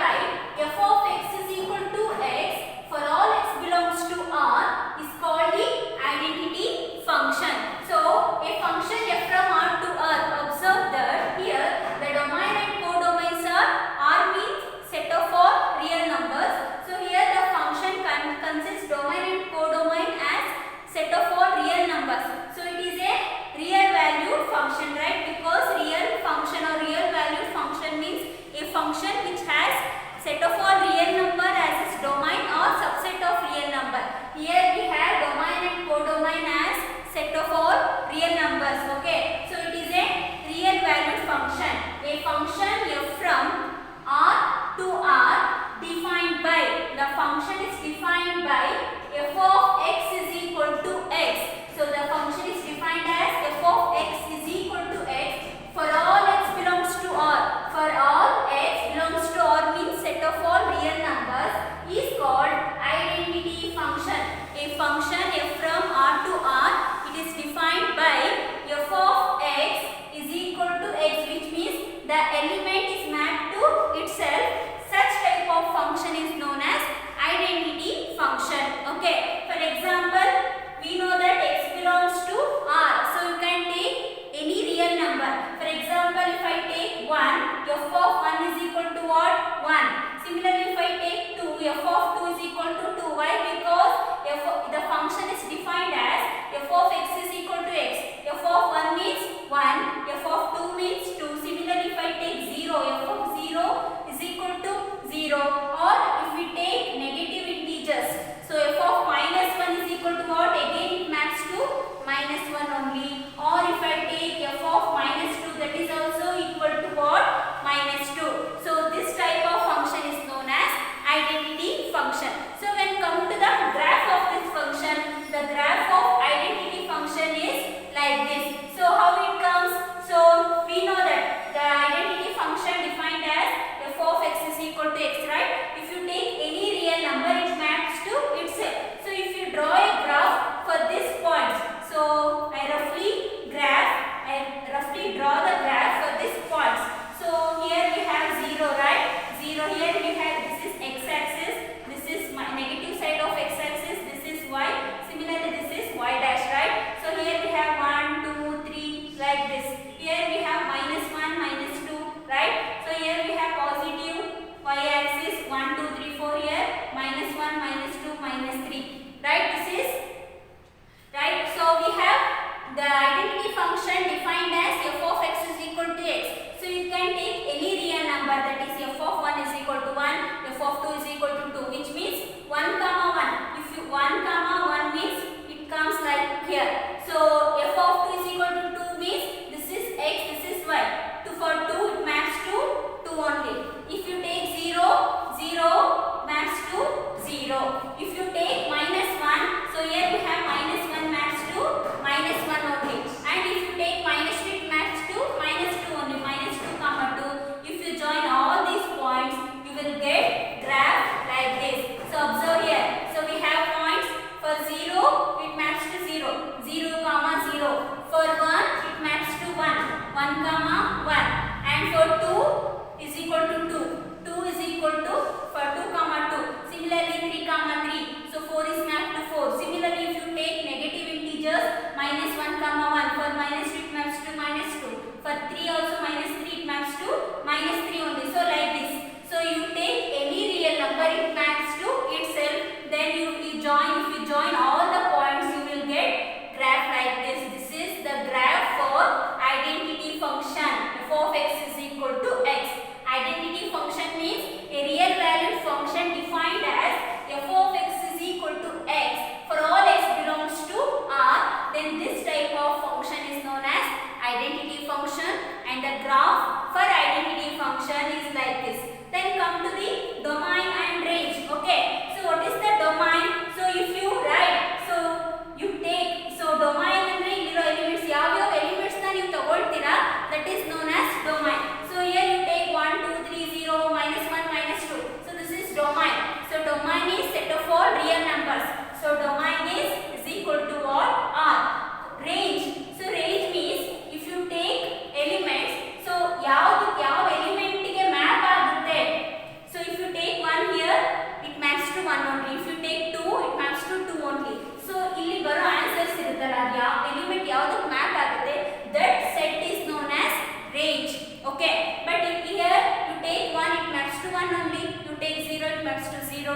write f of x is equal to x for all x belongs to R is called the identity function. So a function f from R to R, observe that here the domain and codomains are R means set of all real numbers. So here the function consists domain and codomain as set of all real numbers. So it is a real valued function, right? Because real function or real valued function means a function which has set of all real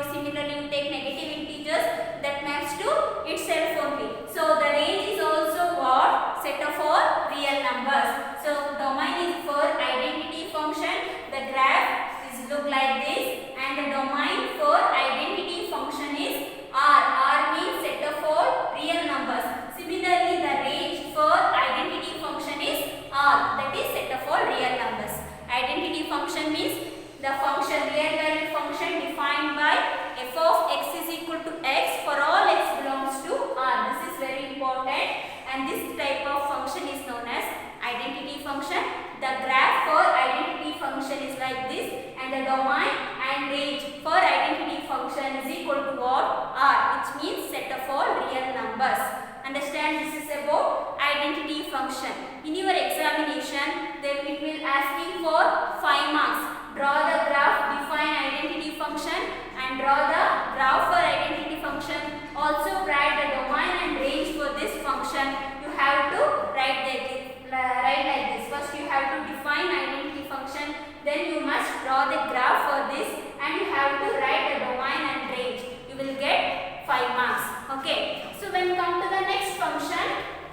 0. Similarly, you take negative integers that maps to itself only. So the range is also what? Set of all real numbers. So domain is for identity function. The graph is look like this, and the domain for identity function is R. R means set of all real numbers. Similarly, the range for identity function is R, that is set of all real numbers. Identity function means the function, real valued function defined by f of x is equal to x for all x belongs to R. This is very important, and this type of function is known as identity function. The graph for identity function is like this, and the domain and range for identity function is equal to what? R, which means set of all real numbers. Understand, this is about identity function. In your examination, it will asking for 5 marks. Draw the graph, define identity function, and draw the graph for identity function. Also write the domain and range for this function. You have to write like this. First you have to define identity function, then you must draw the graph for this, and you have to write the domain and range. You will get 5 marks. Okay. So when we come to the next function,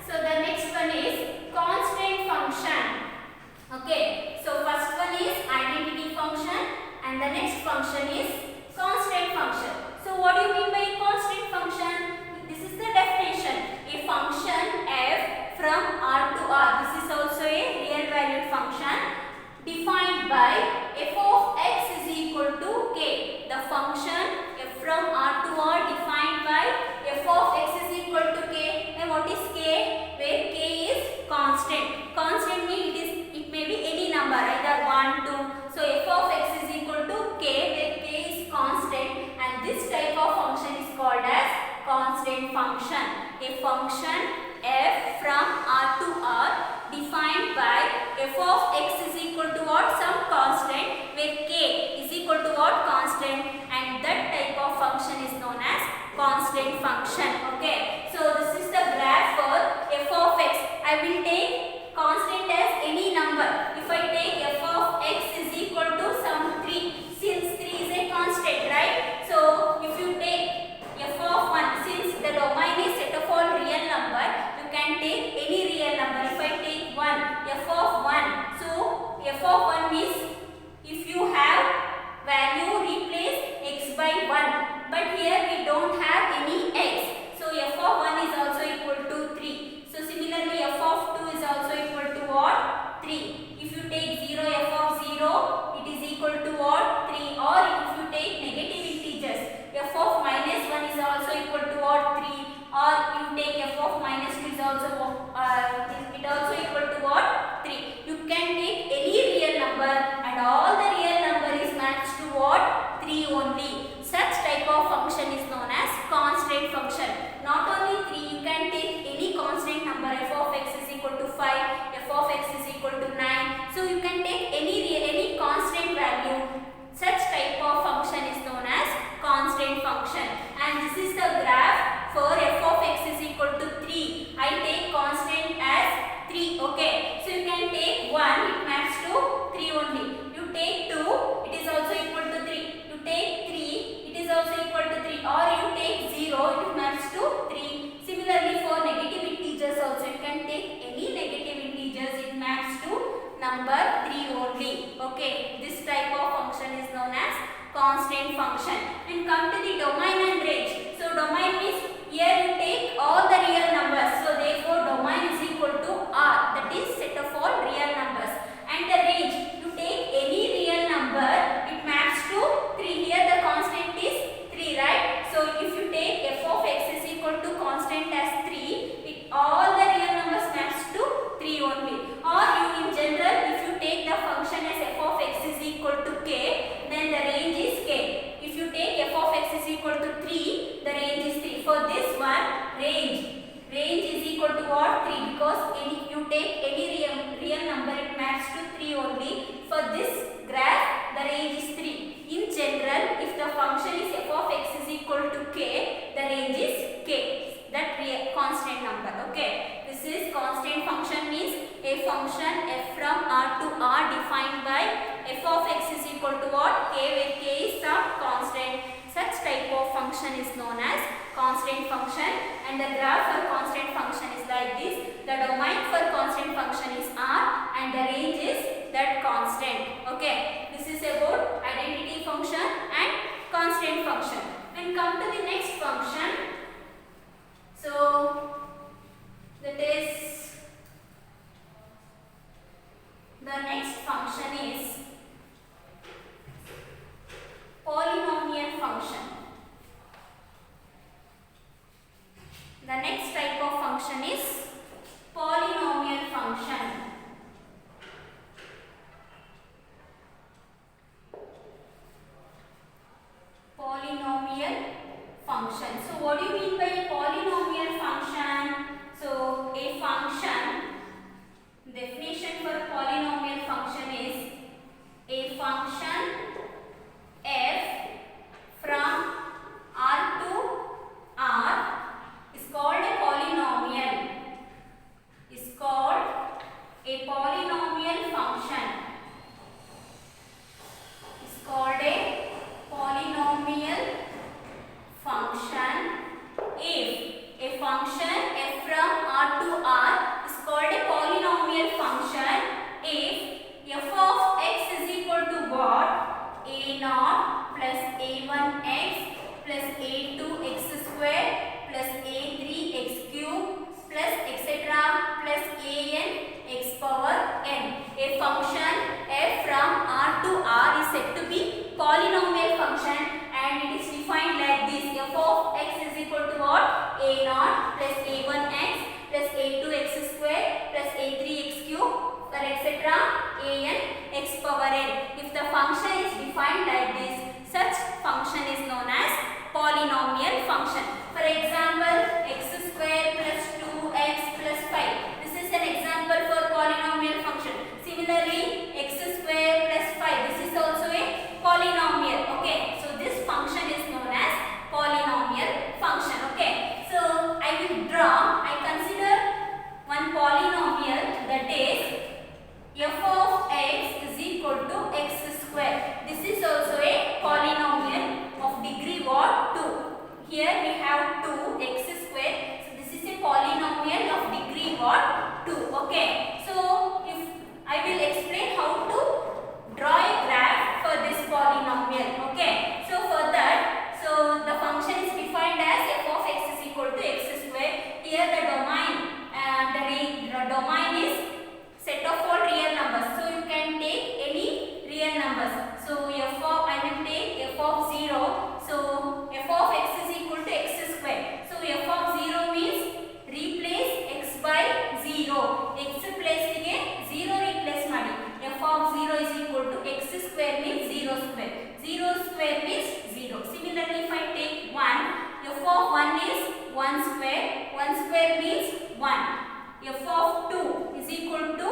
so the next one is constant function. Okay. So first one is identity function, and the next function is constant function. So what do you mean by constant function? This is the definition. A function f from R to R. This is also a real valued function defined by f of x is equal to k. The function f from R to R defined by f of x is equal to k. And what is k? Where k is constant. Constant means it may be any number, either 1, 2. So f of x is equal to k, where k is constant, and this type of function is called as constant function. A function f from R to R defined by f of x is equal to what? Some constant, where k is equal to what? Constant, and that type of function is known as constant function. Okay. So this is the graph for f of x. I will take constant as any number. If I take f of x is equal to some 3, since 3 is a constant, right? So if you take f of 1, since the domain is set of all real number, you can take any real number. If I take 1, f of 1, so f of 1 means if you have value, replace x by 1, but here we don't have any x, so f of 1 is also equal to 3. So similarly, f of 2 is also equal to what? 3. If you take 0, f of 0, it is equal to what? 3. Or if you take negative integers, f of minus 1 is also equal to what? 3. Or you take f of minus 2 is also it also equal to what? 3. You can take any real number, and all the real number is matched to what? 3 only. Such type of function is known as constant function. Not only 3, you can take any constant number. F of x is equal to 5, f of x is equal to 9. So you can take any constant value. Such type of function is known as constant function. And this is the graph for f of x is equal to 3. I take constant as 3. Okay. So you can take 1, it maps to 3 only. You take 2, it is also equal to 3. You take 3, it is also equal to 3. Or you take 0, it maps to 3. Similarly, for negative integers also, you can take any negative integers, it maps to number 3 only. Okay. This type of function is known as constant function. And come to the domain and range. So domain means here you take all the real numbers. So therefore domain is equal to R, that is set of all real numbers. And the range, you take any real number, it maps to 3. Here the constant is 3, right? So if you take f of x is equal to constant as 3, all the real numbers maps to 3 only. Or you in general, if you take the function as f of x is equal to k, then the range is k. If you take f of x is equal to 3, the range is 3. For this one, range is equal to what? 3, because you take any real number, it maps to 3 only. For this graph, the range is 3. In general, if the function is f of x is equal to k, the range is k, that constant number. Okay. This is constant function means a function f from R to R defined by f of x is equal to what? K, where k is some constant. Such and the graph for constant function is like this. The domain for constant function is R and the range is that constant. Okay, this is about identity function and constant function. Then come to the next function. So that is the next function is polynomial function. The next type of function is polynomial function. Polynomial function. So what do you mean by a polynomial function? So a function, definition for polynomial function is a function f from R to R is called a polynomial. Is called a polynomial function. Is called a polynomial function if a function f from R to R is called a polynomial function if f of x is equal to what? A0 plus a1x plus a2x square plus a3x cube plus etc. plus an x power n. A function f from R to R is said to be polynomial function and it is defined like this. F of x is equal to what? A0 plus a1x plus a2x square plus a3x cube plus etc. an x power n. If the function is defined like this, such function is known as polynomial function. For example, x square plus 2x plus 5. This is an example for polynomial function. Similarly, x square plus 5. This is also a polynomial. Okay, so this function is known as polynomial function. Okay, so I consider one polynomial, that is f of x is equal to x square. This is also a polynomial of degree what? 2. Here we have 2x square. So this is a polynomial of degree what? 2. Okay. So if I will explain how to draw a graph for this polynomial. Okay. So for that, so the function is defined as f of x is equal to x square. Here the domain is set of all real numbers. So you can take any real numbers. So I will take f of 0. So f of x is equal to x square. So f of 0 means replace x by 0. X place ಗೆ 0 replace ಮಾಡಿ. f of 0 is equal to x square means 0 square. 0 square means 0. Similarly, if I take 1, f of 1 is 1 square. 1 square means 1. F of 2 is equal to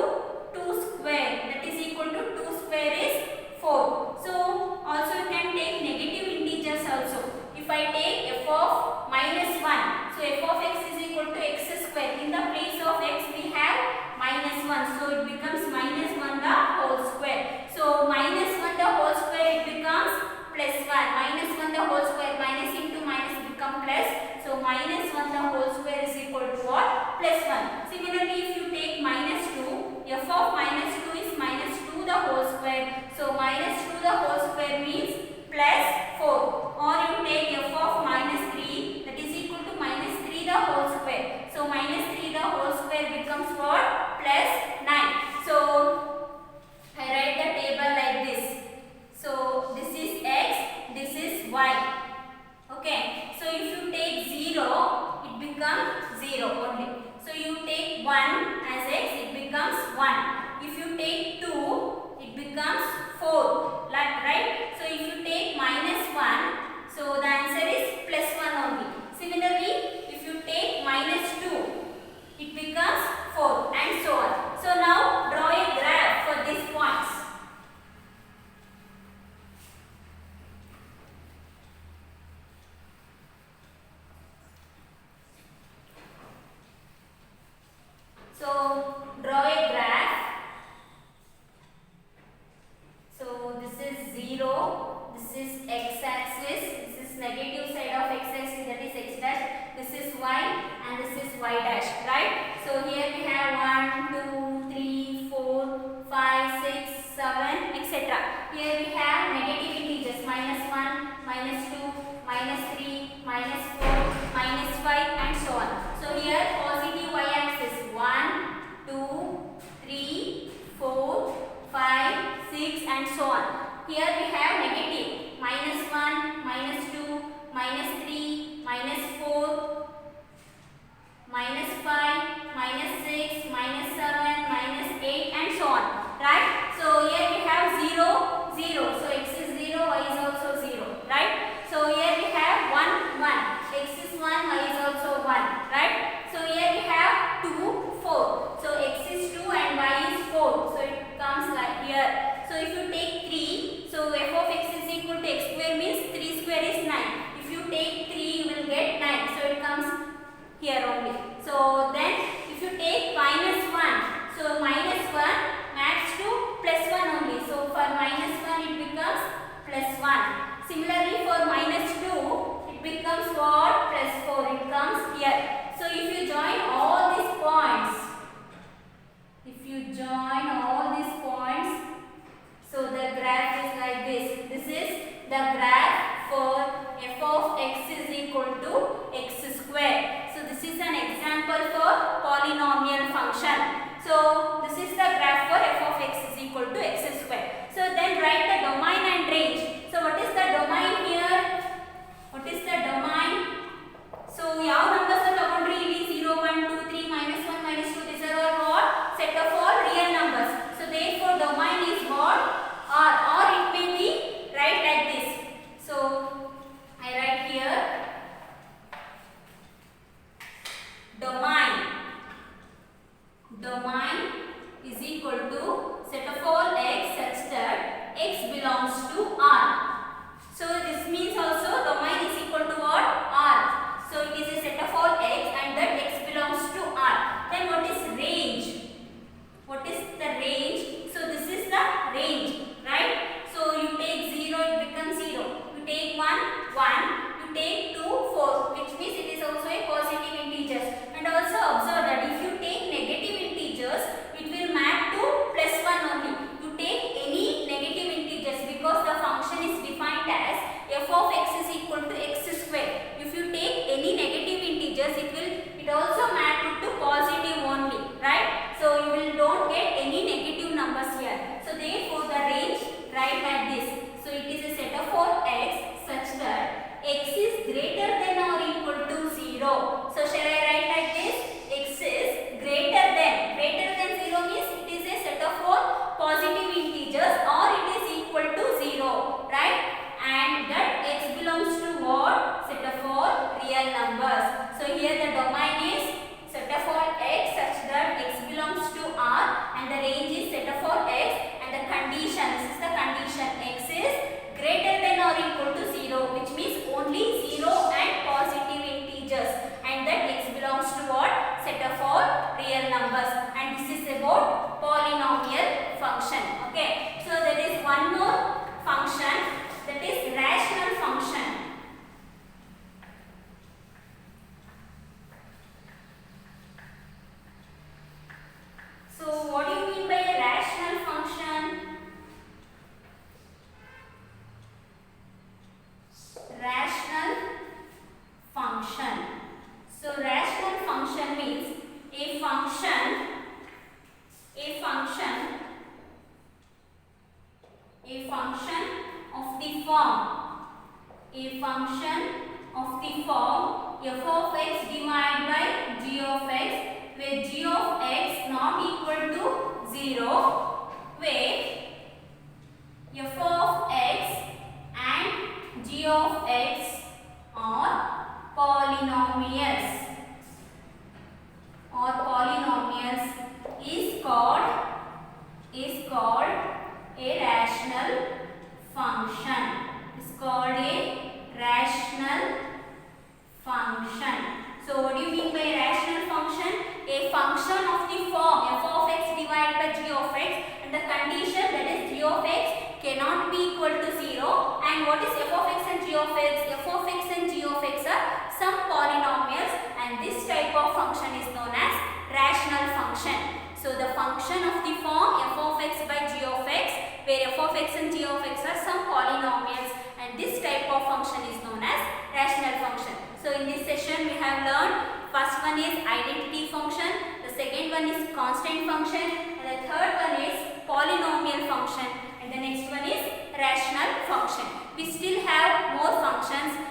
2 square. That is equal to 2 square is 4. So also you can take negative integers also. If I take f of minus 1, so f of x is equal to x square. In the place of x we have minus 1. So it becomes minus 1 the whole square. So minus 1 the whole square it becomes plus 1. Minus 1 the whole square, minus into minus become plus. So minus 1 the whole square is equal to what? Plus 1. Similarly, if you take minus 2, f of minus 2 is minus 2 the whole square. So minus 2 the whole square means plus 4. Or you take f of minus 3, that is equal to minus 3 the whole square. So minus 3 the whole square becomes what? Plus 9. So I write the table like this. So this is x, this is y. Okay. So if you take 0, it becomes 0 only. So you take 1 as x, it becomes 1. If you take 2, it becomes 4. Right? So if you take minus 1, so the answer is plus 1 only. Similarly, if you take minus 2, it becomes 4 and so on. So now draw a graph for these points. minus 2, minus 3, minus 4, minus 5 and so on. So here positive y-axis 1, 2, 3, 4, 5, 6 and so on. Here we have negative minus 1, minus 2, minus 3, minus 4, minus 5, minus 6, minus 7, minus 8 and so on. Right? So here we have 0, 0. So x is 0, y is also 0. Right? So here we have 1, 1. X is 1, y is also 1. Right? So here we have 2, 4. So x is 2 and y is 4. So it comes like here. So if you take 3, so f of x is equal to x square means 3 square is 9. If you take 3, you will get 9. So it comes here only. So then if you take minus 1, so minus 1 maps to plus 1 only. So for minus 1 it becomes plus 1. Similarly for minus 2 it becomes what? Plus 4. It comes here. So if you join all these points, so the graph is like this. This is the graph for f of x is equal to x square. So this is an example for polynomial function. So this is the graph for f of x is equal to x square. So then write the domain and range. So what is the domain here? What is the domain? So ಯಾವ numbers ತಗೊಂಡ್ರಿ ಇಲ್ಲಿ 0 1 2 3 -1 -2 these are all what? Set of all real numbers. So therefore domain is what? R, or it may be write like this. So I write here domain is equal to set of all x such that x belongs to R. So this means also domain is equal to what? R. So it is a set of all x and that x belongs to R. Then what is range? What is the range? So this is the range, right? So you take 0, it becomes 0. You take 1, 1. You take 2, 4, which means it is also a positive integers. And also observe that if you take negative integers, it will map to plus 1 only. You take any negative integers because the function is defined as f of x is equal to x square. If you take any negative integers, it also map to positive only, right? So you will don't get any negative numbers here. So therefore the range write like this. So it is a set of all x such that x is greater than or equal to 0. So shall I write like this? X is greater than 0 means it is a set of all positive integers or it is equal to 0, right? And that x belongs to what? Set of all real numbers. So here the domain is set of all x such that x belongs to R and the range is set of all x and the condition, this is the condition, x is greater than or equal to 0, which means only 0 and positive integers and that x belongs to what? Set of all real numbers. And this is about polynomial function. Okay, so there is one more function, that is rational function. So what do you mean by a rational function? Rational function. So rational function means a function of the form f of x divided by g of x, where g of x not equal to 0, where f of x and g of x are polynomials is called a rational function. Is called a rational function. So what do you mean by rational function? A function of the form f of x divided by g of x and the condition that is g of x cannot be equal to 0. And what is f of x and g of x? F of x and g of x are some polynomials and this type of function is known as rational function. So the function of the form f of x by g of x, where f of x and g of x are some polynomials and this type of function is known as rational function. So in this session we have learned first one is identity function, the second one is constant function, and the third one is polynomial function, and the next one is rational function. We still have more functions.